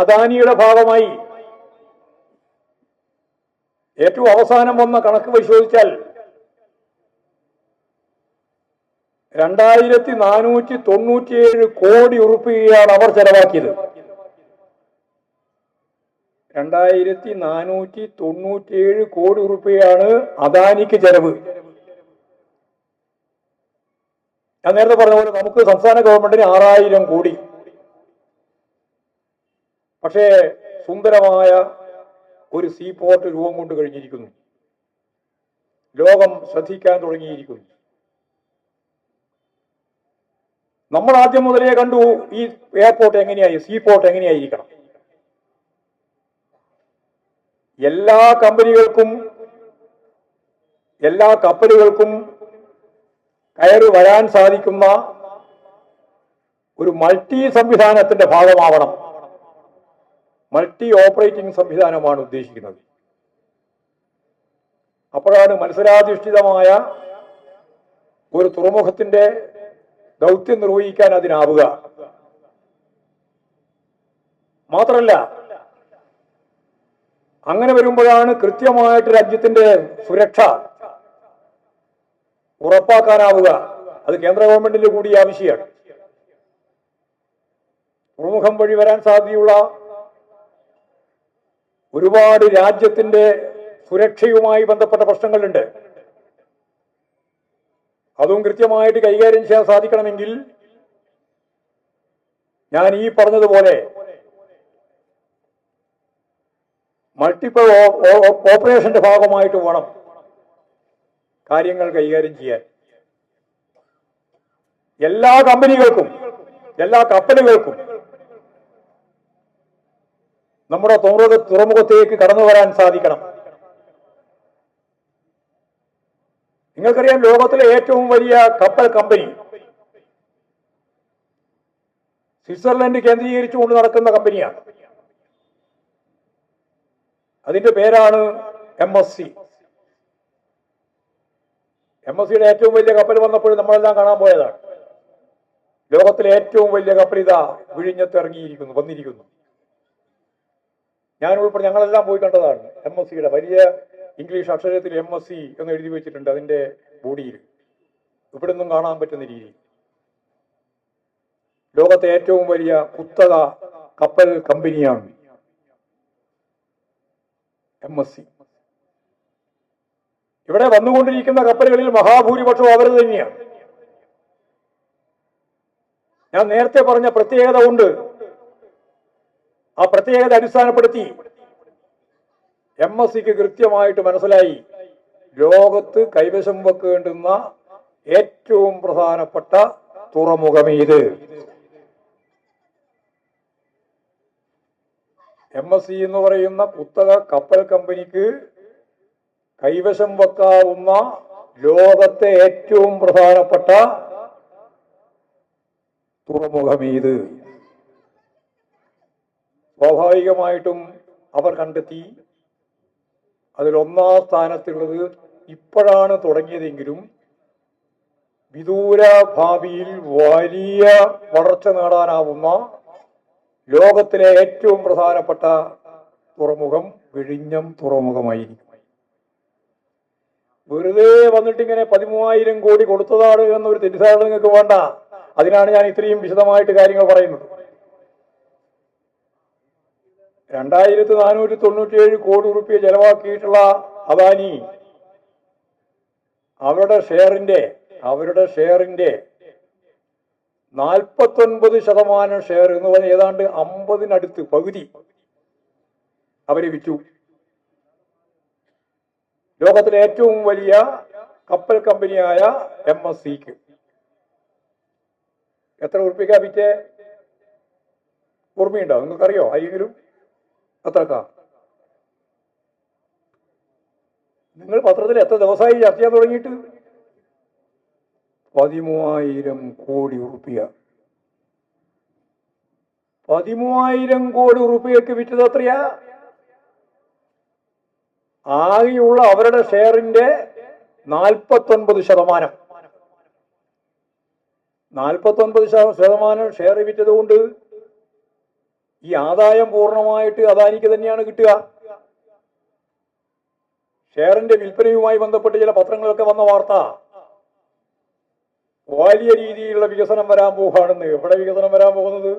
അദാനിയുടെ ഭാഗമായി ഏറ്റവും അവസാനം വന്ന കണക്ക് പരിശോധിച്ചാൽ 2497 കോടി ഉറുപ്പികയാണ് അവർ ചെലവാക്കിയത്. 2497 കോടി ഉറുപ്പികയാണ് അദാനിക്ക് ചെലവ്. ഞാൻ നേരത്തെ പറഞ്ഞ പോലെ നമുക്ക് സംസ്ഥാന ഗവൺമെന്റിന് 6000 കോടി. പക്ഷേ സുന്ദരമായ ഒരു സീ പോർട്ട് രൂപം കൊണ്ട് കഴിഞ്ഞിരിക്കുന്നു. ലോകം ശ്രദ്ധിക്കാൻ തുടങ്ങിയിരിക്കുന്നു. നമ്മൾ ആദ്യം മുതലേ കണ്ടു ഈ എയർപോർട്ട് എങ്ങനെയായി, സീ പോർട്ട് എങ്ങനെയായിരിക്കണം. എല്ലാ കമ്പനികൾക്കും എല്ലാ കപ്പലുകൾക്കും കയറി വരാൻ സാധിക്കുന്ന ഒരു മൾട്ടി സംവിധാനത്തിന്റെ ഭാഗമാവണം. മൾട്ടി ഓപ്പറേറ്റിംഗ് സംവിധാനമാണ് ഉദ്ദേശിക്കുന്നത്. അപ്പോഴാണ് മത്സരാധിഷ്ഠിതമായ ഒരു തുറമുഖത്തിന്റെ ദൗത്യം നിർവഹിക്കാൻ അതിനാവുക. മാത്രമല്ല, അങ്ങനെ വരുമ്പോഴാണ് കൃത്യമായിട്ട് രാജ്യത്തിന്റെ സുരക്ഷ ഉറപ്പാക്കാനാവുക. അത് കേന്ദ്ര ഗവൺമെന്റിന്റെ കൂടി ആവശ്യമാണ്. തുറമുഖം വഴി വരാൻ സാധ്യതയുള്ള ഒരുപാട് രാജ്യത്തിന്റെ സുരക്ഷയുമായി ബന്ധപ്പെട്ട പ്രശ്നങ്ങളുണ്ട്. അതും കൃത്യമായിട്ട് കൈകാര്യം ചെയ്യാൻ സാധിക്കണമെങ്കിൽ ഞാൻ ഈ പറഞ്ഞതുപോലെ മൾട്ടിപ്പിൾ ഓപ്പറേഷന്റെ ഭാഗമായിട്ട് വേണം കാര്യങ്ങൾ കൈകാര്യം ചെയ്യാൻ. എല്ലാ കമ്പനികൾക്കും എല്ലാ കപ്പലുകൾക്കും നമ്മുടെ തുറമുഖത്തേക്ക് കടന്നു വരാൻ സാധിക്കണം. നിങ്ങൾക്കറിയാം, ലോകത്തിലെ ഏറ്റവും വലിയ കപ്പൽ കമ്പനി സ്വിറ്റ്സർലൻഡ് കേന്ദ്രീകരിച്ചുകൊണ്ട് നടക്കുന്ന കമ്പനിയാണ്. അതിന്റെ പേരാണ് MSC. MSCയുടെ ഏറ്റവും വലിയ കപ്പൽ വന്നപ്പോൾ നമ്മളെല്ലാം കാണാൻ പോയതാണ്. ലോകത്തിലെ ഏറ്റവും വലിയ കപ്പൽ ഇതാ വിഴിഞ്ഞത്ത് വന്നിരിക്കുന്നു. ഞാൻ ഉൾപ്പെടെ ഞങ്ങളെല്ലാം പോയി കണ്ടതാണ്. MSCയുടെ വലിയ ഇംഗ്ലീഷ് അക്ഷരത്തിൽ MSC എന്ന് എഴുതി വെച്ചിട്ടുണ്ട് അതിന്റെ ബോഡിയിൽ. ഇവിടെ നിന്നും കാണാൻ പറ്റുന്ന രീതി. ലോകത്തെ ഏറ്റവും വലിയ കുത്തക കപ്പൽ കമ്പനിയാണ് MSC. ഇവിടെ വന്നുകൊണ്ടിരിക്കുന്ന കപ്പലുകളിൽ മഹാഭൂരിപക്ഷവും അവർ തന്നെയാണ്. ഞാൻ നേരത്തെ പറഞ്ഞ പ്രത്യേകത ഉണ്ട്. ആ പ്രത്യേകത അടിസ്ഥാനപ്പെടുത്തി MSCക്ക് കൃത്യമായിട്ട് മനസ്സിലായി ലോകത്ത് കൈവശം വെക്കേണ്ടുന്ന ഏറ്റവും പ്രധാനപ്പെട്ട തുറമുഖമേത്. MSC എന്ന് പറയുന്ന കുത്തക കപ്പൽ കമ്പനിക്ക് കൈവശം വെക്കാവുന്ന ലോകത്തെ ഏറ്റവും പ്രധാനപ്പെട്ട തുറമുഖമേത്. സ്വാഭാവികമായിട്ടും അവർ കണ്ടെത്തി അതിലൊന്നാം സ്ഥാനത്തുള്ളത് ഇപ്പോഴാണ് തുടങ്ങിയതെങ്കിലും വിദൂര ഭാവിയിൽ വലിയ വളർച്ച നേടാനാവുന്ന ലോകത്തിലെ ഏറ്റവും പ്രധാനപ്പെട്ട തുറമുഖം വിഴിഞ്ഞം തുറമുഖമായിരിക്കും. വെറുതെ വന്നിട്ടിങ്ങനെ 13,000 കോടി കൊടുത്തതാണ് എന്നൊരു തെറ്റിദ്ധാരണ നിങ്ങൾക്ക് വേണ്ട. അതിനാണ് ഞാൻ ഇത്രയും വിശദമായിട്ട് കാര്യങ്ങൾ പറയുന്നത്. 2497 കോടി ഉറുപ്പിക ചെലവാക്കിയിട്ടുള്ള അദാനി അവരുടെ ഷെയറിന്റെ 49% ഷെയർ എന്ന് പറഞ്ഞാൽ ഏതാണ്ട് 50-നടുത്ത് പകുതി അവര് വിറ്റു. ലോകത്തിലെ ഏറ്റവും വലിയ കപ്പൽ കമ്പനിയായ MSCക്ക് എത്ര ഉറുപ്പിക വിറ്റ് ഓർമ്മയുണ്ടോ? നിങ്ങൾക്കറിയോ? ആരെങ്കിലും എത്രക്കാ? നിങ്ങൾ പത്രത്തിൽ എത്ര ദിവസമായി ചർച്ച ചെയ്യാൻ തുടങ്ങിയിട്ട്? 13,000 കോടി ഉറുപ്പിക. 13,000 കോടി ഉറുപ്പികക്ക് വിറ്റത് എത്രയാ? ആകെയുള്ള അവരുടെ ഷെയറിന്റെ 49%. 49% ഷെയർ വിറ്റത് കൊണ്ട് ഈ ആദായം പൂർണ്ണമായിട്ട് അദാനിക്ക് തന്നെയാണ് കിട്ടുക. ഷെയറിന്റെ വിൽപ്പനയുമായി ബന്ധപ്പെട്ട് ചില പത്രങ്ങളൊക്കെ വന്ന വാർത്ത വലിയ രീതിയിലുള്ള വികസനം വരാൻ പോവുകയാണെന്ന്. എവിടെ വികസനം വരാൻ പോകുന്നത്?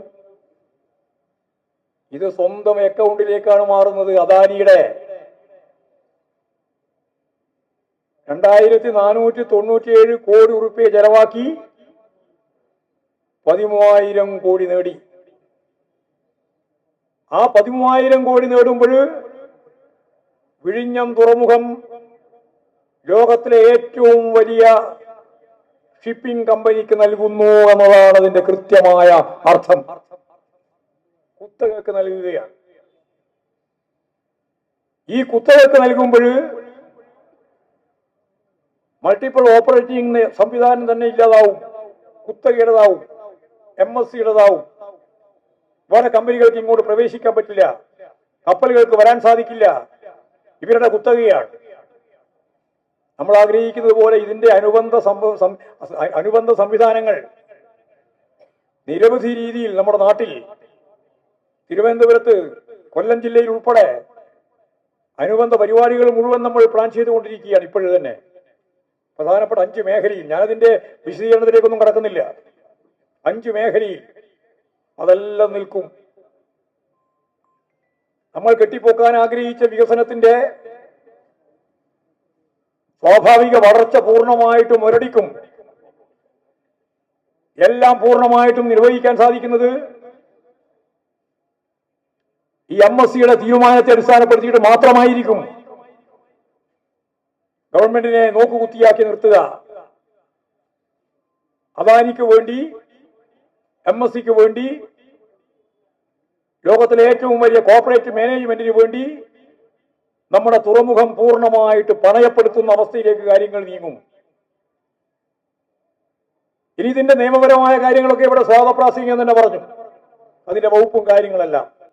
ഇത് സ്വന്തം അക്കൗണ്ടിലേക്കാണ് മാറുന്നത്. അദാനിയുടെ 2497 കോടി ഉറുപ്പിക ചെലവാക്കി 13,000 കോടി നേടി. ആ 13,000 കോടി നേടുമ്പോൾ വിഴിഞ്ഞം തുറമുഖം ലോകത്തിലെ ഏറ്റവും വലിയ ഷിപ്പിംഗ് കമ്പനിക്ക് നൽകുന്നു എന്നതാണ് അതിന്റെ കൃത്യമായ അർത്ഥം. കുത്തകക്ക് നൽകുകയാണ്. ഈ കുത്തകക്ക് നൽകുമ്പോൾ മൾട്ടിപ്പിൾ ഓപ്പറേറ്റിംഗ് സംവിധാനം തന്നെ ഇല്ലാതാവും. കുത്തകയുടേതാവും, MSCയുടേതാവും. വേറെ കമ്പനികൾക്ക് ഇങ്ങോട്ട് പ്രവേശിക്കാൻ പറ്റില്ല, കപ്പലുകൾക്ക് വരാൻ സാധിക്കില്ല. ഇവരുടെ കുത്തകയാണ്. നമ്മൾ ആഗ്രഹിക്കുന്നത് പോലെ ഇതിന്റെ അനുബന്ധ സംവിധാനങ്ങൾ നിരവധി രീതിയിൽ നമ്മുടെ നാട്ടിൽ, തിരുവനന്തപുരത്ത്, കൊല്ലം ജില്ലയിൽ ഉൾപ്പെടെ അനുബന്ധ പരിപാടികൾ മുഴുവൻ നമ്മൾ പ്ലാൻ ചെയ്തുകൊണ്ടിരിക്കുകയാണ്. ഇപ്പോഴും തന്നെ പ്രധാനപ്പെട്ട 5 മേഖലയിൽ, ഞാനതിന്റെ വിശദീകരണത്തിലേക്കൊന്നും കടക്കുന്നില്ല, 5 മേഖലയിൽ അതെല്ലാം നിൽക്കും. നമ്മൾ കെട്ടിപ്പോക്കാൻ ആഗ്രഹിച്ച വികസനത്തിന്റെ സ്വാഭാവിക വളർച്ച പൂർണ്ണമായിട്ടും മുരടിക്കും. എല്ലാം പൂർണ്ണമായിട്ടും നിർവഹിക്കാൻ സാധിക്കുന്നത് ഈ MSCയുടെ തീരുമാനത്തെ അടിസ്ഥാനപ്പെടുത്തിയിട്ട് മാത്രമായിരിക്കും. ഗവൺമെന്റിനെ നോക്കുകുത്തിയാക്കി നിർത്തുക, അദാനിക്ക് വേണ്ടി, MSCക്ക് വേണ്ടി, ലോകത്തിലെ ഏറ്റവും വലിയ കോർപ്പറേറ്റ് മാനേജ്മെന്റിന് വേണ്ടി നമ്മുടെ തുറമുഖം പൂർണ്ണമായിട്ട് പണയപ്പെടുത്തുന്ന അവസ്ഥയിലേക്ക് കാര്യങ്ങൾ നീങ്ങും. ഇനി ഇതിന്റെ നിയമപരമായ കാര്യങ്ങളൊക്കെ ഇവിടെ സ്വാഗതപ്രാസംഗികം തന്നെ പറഞ്ഞു, അതിന്റെ വകുപ്പും കാര്യങ്ങളെല്ലാം.